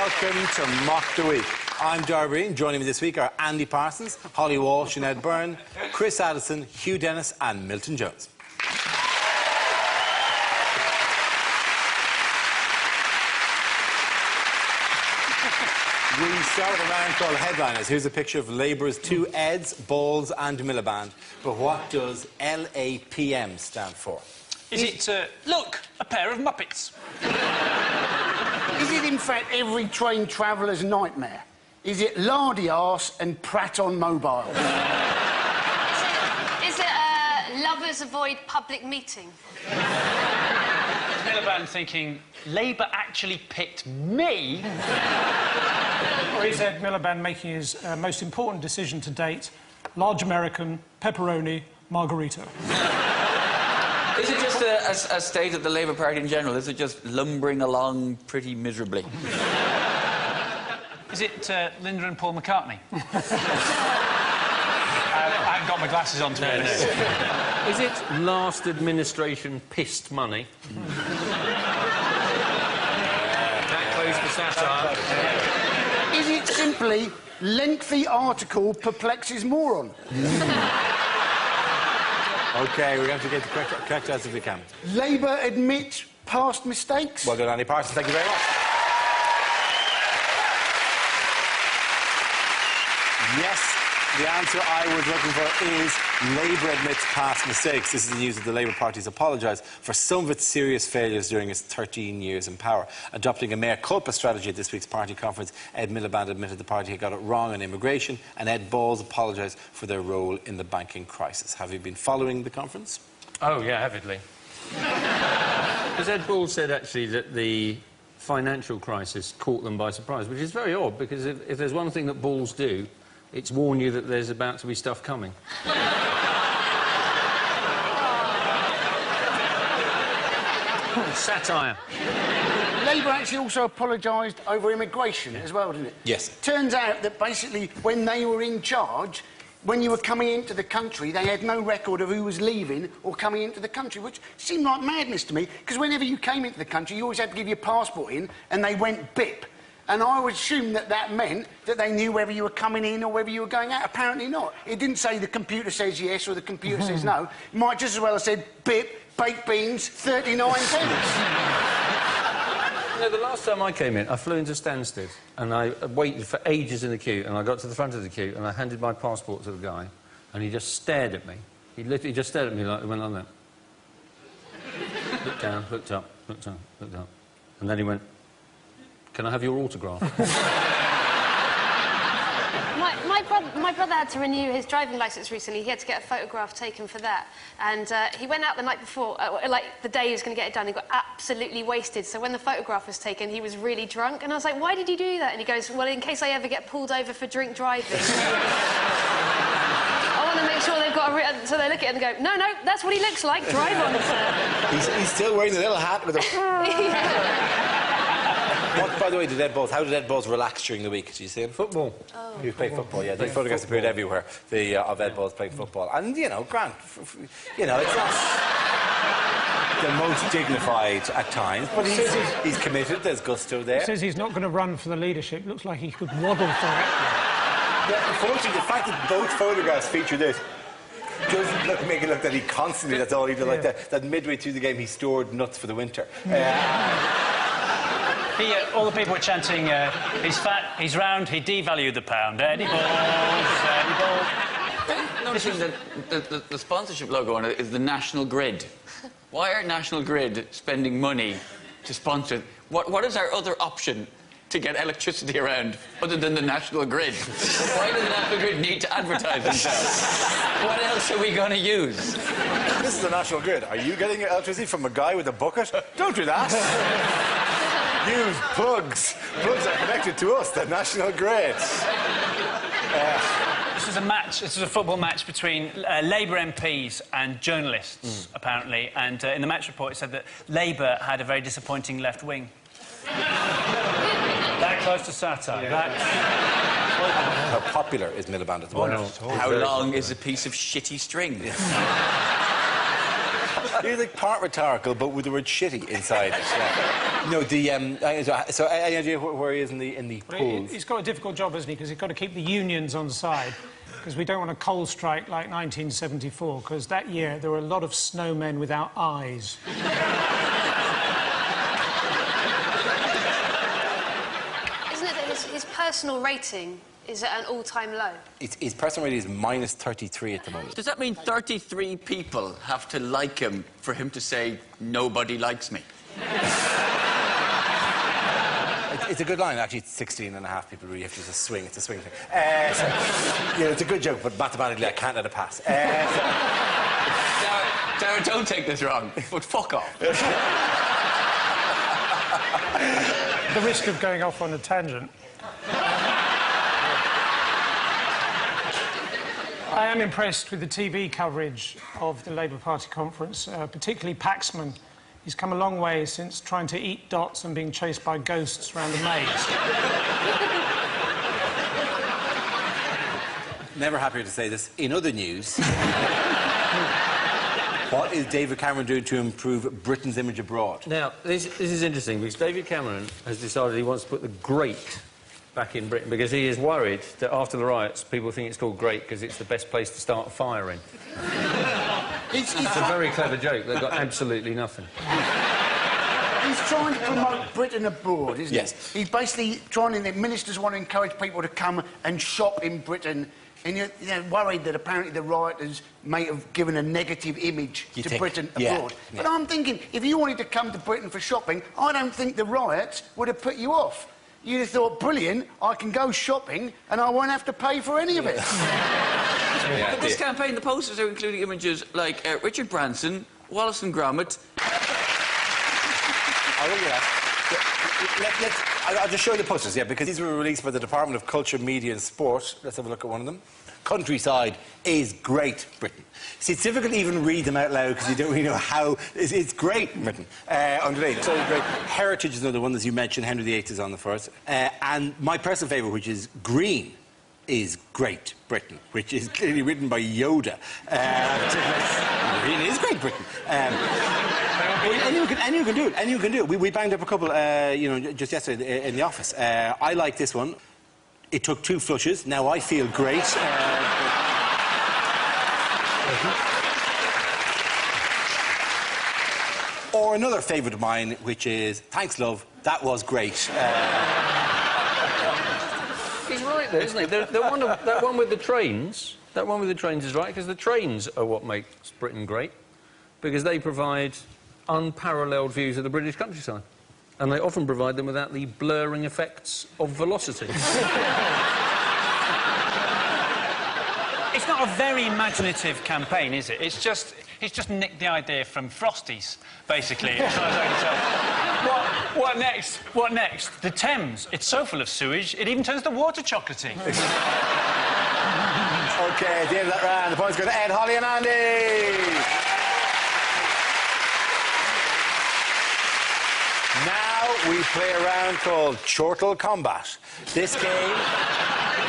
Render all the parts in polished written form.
Welcome to Mock the Week. I'm Darby, and joining me this week are Andy Parsons, Holly Walsh and Ed Byrne, Chris Addison, Hugh Dennis and Milton Jones. We start with a round called Headliners. Here's a picture of Labour's two Eds, Balls and Miliband. But what does LAPM stand for? Is it, look, a pair of Muppets? Is it, in fact, every train traveller's nightmare? Is it lardy arse and Pratt on mobile? Is it, lovers avoid public meeting? Miliband thinking, Labour actually picked me? Or is Ed Miliband making his most important decision to date, large American, pepperoni, margarita? Is it just a state of the Labour Party in general? Is it just lumbering along pretty miserably? Is it Linda and Paul McCartney? I haven't got my glasses on to be honest. Is it last administration pissed money? That close to satire. Is it simply lengthy article perplexes moron? OK, we're going to get the correct answer if we can. Labour admit past mistakes? Well done, Andy Parsons. Thank you very much. Yes, the answer I was looking for is Labour admits past mistakes. This is the news that the Labour Party has apologised for some of its serious failures during its 13 years in power. Adopting a mea culpa strategy at this week's party conference, Ed Miliband admitted the party had got it wrong on immigration, and Ed Balls apologised for their role in the banking crisis. Have you been following the conference? Oh, yeah, avidly. Because Ed Balls said, actually, that the financial crisis caught them by surprise, which is very odd, because if there's one thing that Balls do, it's warn you that there's about to be stuff coming. Satire. Labour actually also apologised over immigration as well, didn't it? Yes. Turns out that basically when they were in charge, when you were coming into the country, they had no record of who was leaving or coming into the country, which seemed like madness to me, because whenever you came into the country, you always had to give your passport in, and they went bip. And I would assume that that meant that they knew whether you were coming in or whether you were going out. Apparently not. It didn't say the computer says yes or the computer says no. It might just as well have said bip, baked beans, 39 pence. You know, the last time I came in, I flew into Stansted, and I waited for ages in the queue, and I got to the front of the queue, and I handed my passport to the guy, and he just stared at me. He literally just stared at me like he went on that. Looked down, looked up, looked down, looked up. And then he went, "Can I have your autograph?" My brother had to renew his driving licence recently. He had to get a photograph taken for that. And he went out the night before, like the day he was going to get it done, he got absolutely wasted. So when the photograph was taken, he was really drunk. And I was like, "Why did you do that?" And he goes, "Well, in case I ever get pulled over for drink driving." I want to make sure they've got a... So they look at it and go, "No, no, that's what he looks like. Drive on, sir." He's still wearing the little hat with a... What, by the way, how did Ed Balls relax during the week? Did you see him? Football. Oh. He was playing football, yeah. The photographs appeared everywhere of Ed Balls playing football. And, you know, Grant, you know, it's not the most dignified at times, but he's committed. There's gusto there. He says he's not going to run for the leadership. Looks like he could waddle for it. Yeah, unfortunately, the fact that both photographs feature this doesn't make it look that he constantly, that's all he did, like that midway through the game he stored nuts for the winter. All the people were chanting, he's fat, he's round, he devalued the pound. Eddie Balls, Eddie Balls. Noticing that the sponsorship logo on it is the National Grid. Why are National Grid spending money to sponsor? What is our other option to get electricity around other than the National Grid? Why does the National Grid need to advertise themselves? What else are we going to use? This is the National Grid. Are you getting electricity from a guy with a bucket? Don't do that. Use plugs. Plugs are connected to us, the National Grid. This was a match. This was a football match between Labour MPs and journalists, apparently. And in the match report, it said that Labour had a very disappointing left wing. That close to satire. Yeah. How popular is Miliband at the moment? How long is a piece of shitty string? He's like part rhetorical, but with the word shitty inside it. Yeah. No, so any idea where he is in the polls? He's got a difficult job, hasn't he? Because he's got to keep the unions on side. Because we don't want a coal strike like 1974, because that year there were a lot of snowmen without eyes. Isn't it that his personal rating is at an all-time low? His personal rating is minus 33 at the moment. Does that mean 33 people have to like him for him to say, nobody likes me? It's a good line, actually. It's 16 and a half people really have to just swing. It's a swing thing. It's a good joke, but mathematically I can't let it pass. Darren, don't take this wrong, but fuck off. The risk of going off on a tangent. I am impressed with the TV coverage of the Labour Party conference, particularly Paxman. He's come a long way since trying to eat dots and being chased by ghosts around a maze. Never happier to say this. In other news, what is David Cameron doing to improve Britain's image abroad? Now, this is interesting, because David Cameron has decided he wants to put the great back in Britain, because he is worried that after the riots, people think it's called great because it's the best place to start a fire in. It's a very clever joke that got absolutely nothing. He's trying to promote Britain abroad, isn't Yes. he? He's basically trying, the ministers want to encourage people to come and shop in Britain, and you're worried that apparently the rioters may have given a negative image to Britain abroad. Yeah. But I'm thinking, if you wanted to come to Britain for shopping, I don't think the riots would have put you off. You'd have thought, brilliant, I can go shopping and I won't have to pay for any of it. But this campaign, the posters are including images like Richard Branson, Wallace and Gromit. I'll look at that. I'll just show you the posters, yeah, because these were released by the Department of Culture, Media and Sport. Let's have a look at one of them. Countryside is Great Britain. See, it's difficult to even read them out loud because you don't really know how... It's Great Britain underneath. So great. Heritage is another one, as you mentioned. Henry VIII is on the first. And my personal favourite, which is Green, is Great Britain, which is clearly written by Yoda. Green is Great Britain. Anyone can do it. Anyone can do it. We banged up a couple, just yesterday in the office. I like this one. It took 2 flushes. Now I feel great. Or another favourite of mine, which is thanks, love. That was great. He's right there, isn't he? That one with the trains. That one with the trains is right, because the trains are what makes Britain great, because they provide unparalleled views of the British countryside. And they often provide them without the blurring effects of velocity. It's not a very imaginative campaign, is it? He's just nicked the idea from Frosties, basically. As far as I can tell. What next? What next? The Thames. It's so full of sewage, it even turns the water chocolatey. OK, at the end of that round, the points go to Ed, Holly and Andy. Now we play a round called Chortle Combat. This game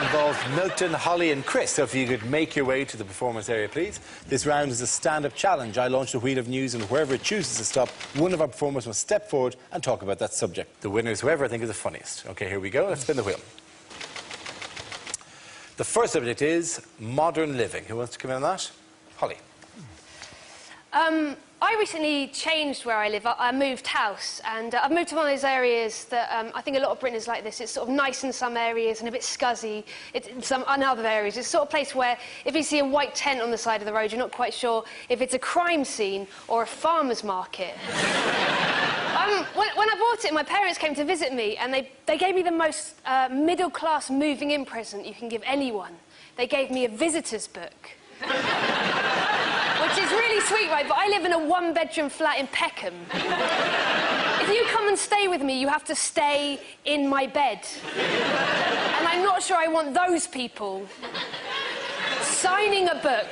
involves Milton, Holly and Chris, so if you could make your way to the performance area, please. This round is a stand-up challenge. I launch the wheel of news, and wherever it chooses to stop, one of our performers must step forward and talk about that subject. The winner is whoever I think is the funniest. OK, here we go. Let's spin the wheel. The first subject is modern living. Who wants to come in on that? Holly. I recently changed where I live. I moved house, and I've moved to one of those areas that I think a lot of Britain is like this. It's sort of nice in some areas and a bit scuzzy in other areas. It's sort of place where if you see a white tent on the side of the road, you're not quite sure if it's a crime scene or a farmer's market. When I bought it, my parents came to visit me, and they gave me the most middle-class moving-in present you can give anyone. They gave me a visitor's book. Which is really sweet, right? But I live in a one-bedroom flat in Peckham. If you come and stay with me, you have to stay in my bed. And I'm not sure I want those people signing a book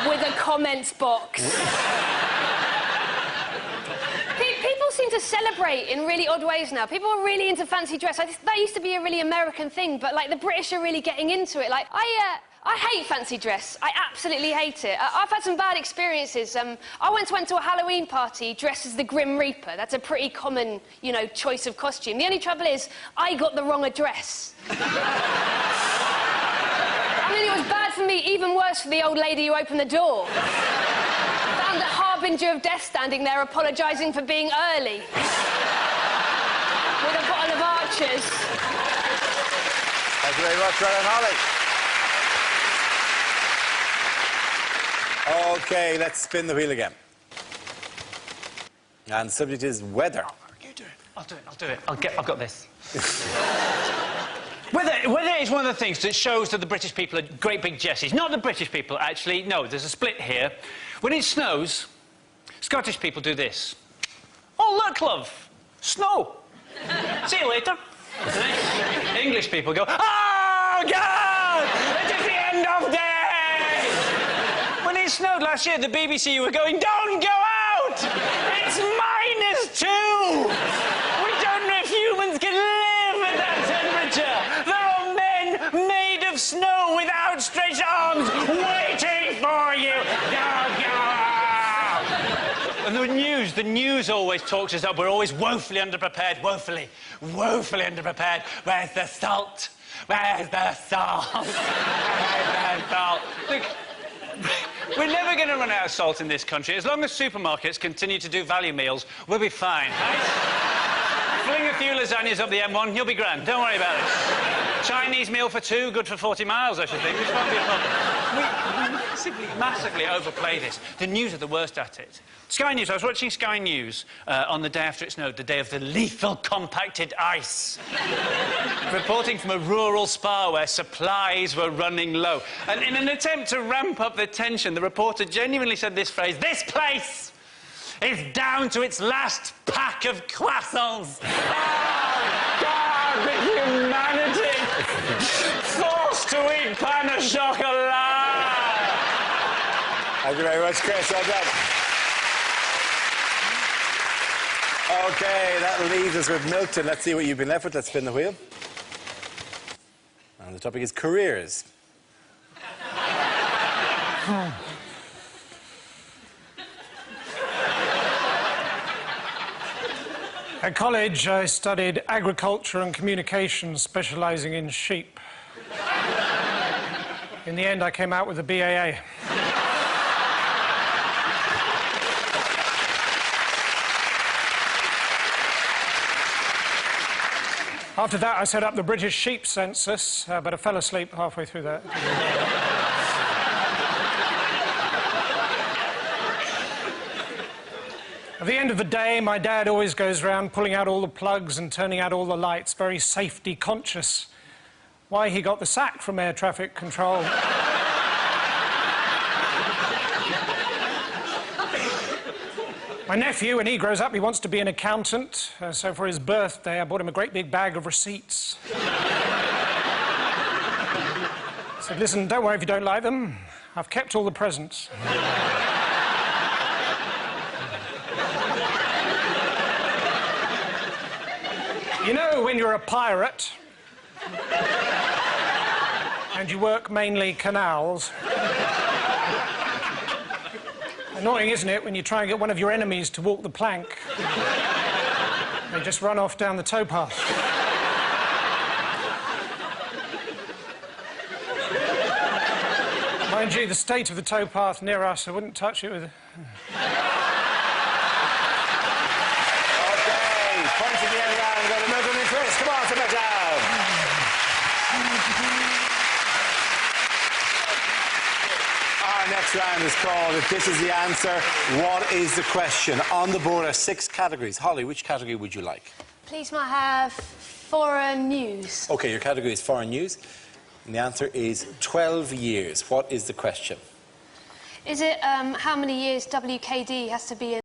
with a comments box. People seem to celebrate in really odd ways now. People are really into fancy dress. That used to be a really American thing, but, like, the British are really getting into it. Like, I I hate fancy dress. I absolutely hate it. I've had some bad experiences. I once went to a Halloween party dressed as the Grim Reaper. That's a pretty common, you know, choice of costume. The only trouble is, I got the wrong address. I mean, it was bad for me, even worse for the old lady who opened the door. Found a harbinger of death standing there apologising for being early. With a bottle of Archers. Thank you very much, Ron and Holly. OK, let's spin the wheel again. And the subject is weather. You do it. I'll do it. I've got this. Weather is one of the things that shows that the British people are great big Jessies. Not the British people, actually. No, there's a split here. When it snows, Scottish people do this. Oh, look, love. Snow. See you later. English people go, oh, God! It is the end of day! When it snowed last year, the BBC were going, don't go out! It's -2! We don't know if humans can live at that temperature. There are men made of snow with outstretched arms waiting for you. Go, go! And the news always talks us up. We're always woefully underprepared, woefully underprepared. Where's the salt? Where's the salt? Where's the salt? Look, we're never going to run out of salt in this country. As long as supermarkets continue to do value meals, we'll be fine, right? Fling a few lasagnas up the M1, you'll be grand. Don't worry about it. Chinese meal for 2, good for 40 miles, I should think, which won't be a problem. We massively overplay this. The news are the worst at it. Sky News, I was watching Sky News on the day after it snowed, the day of the lethal compacted ice. Reporting from a rural spa where supplies were running low. And in an attempt to ramp up the tension, the reporter genuinely said this phrase, "This place is down to its last pack of croissants." Oh, God, the humanity! Forced to eat pain au chocolat! Thank you very much, Chris. Well done. OK, that leaves us with Milton. Let's see what you've been left with. Let's spin the wheel. And the topic is careers. At college, I studied agriculture and communications, specialising in sheep. In the end, I came out with a BAA. After that, I set up the British Sheep Census, but I fell asleep halfway through that. At the end of the day, my dad always goes round pulling out all the plugs and turning out all the lights, very safety conscious. Why he got the sack from air traffic control. My nephew, when he grows up, he wants to be an accountant. So for his birthday, I bought him a great big bag of receipts. I said, listen, don't worry if you don't like them. I've kept all the presents. You know, when you're a pirate and you work mainly canals, annoying, isn't it, when you try and get one of your enemies to walk the plank? They just run off down the towpath. Mind you, the state of the towpath near us, I wouldn't touch it with a... OK, points at the end round. We've got a Milton and Chris. Come on, sit back down. Our next round is called If This Is the Answer, What Is the Question? On the board are 6 categories. Holly, which category would you like? Please, might have foreign news. OK, your category is foreign news. And the answer is 12 years. What is the question? Is it how many years WKD has to be in